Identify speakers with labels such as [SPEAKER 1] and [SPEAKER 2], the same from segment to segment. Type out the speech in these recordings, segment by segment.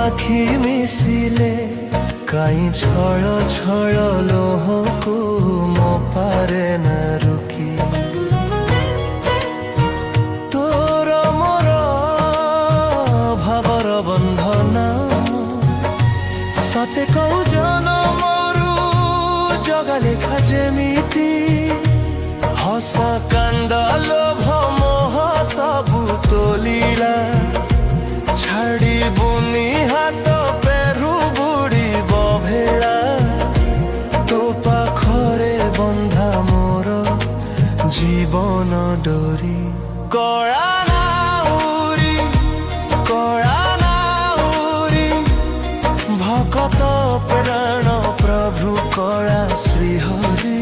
[SPEAKER 1] आखि मिसिले काई छळ छळ लोहको मो पारे न रुकी तोर मोर भावर बंधन सते कौ जनमरु जगा लेखा जेमिति हस कांद लोभ मोह सबु तोलीला छाड़ी बुनी हाथ पेरु बुड़ी बभेला तो पाखरे बंधा मोर जीवन डोरी कळा नाउरी भकत प्राण प्रभु कळा श्रीहरि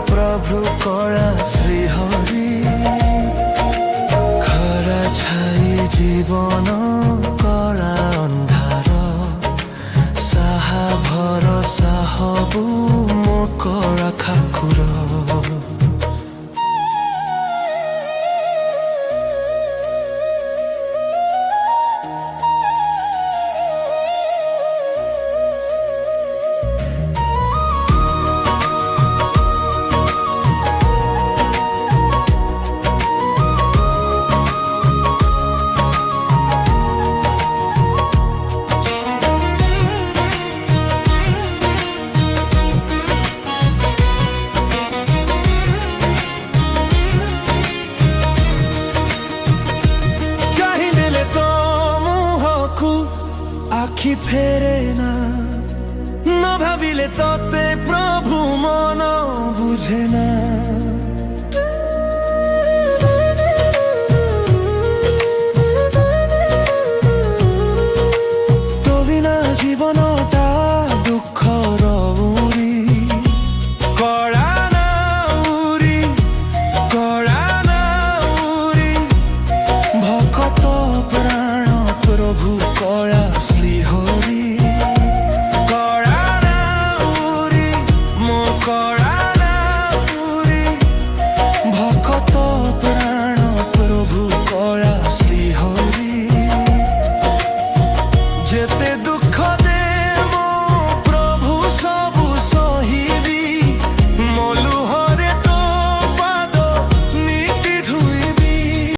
[SPEAKER 1] प्रभु कला श्रीहरि खरा छाई जीवन कला अंधार साहा भरसा हबु मो कला खाकुर आखि फेरे ना न भाविले तते प्रभु मन बुझे ना।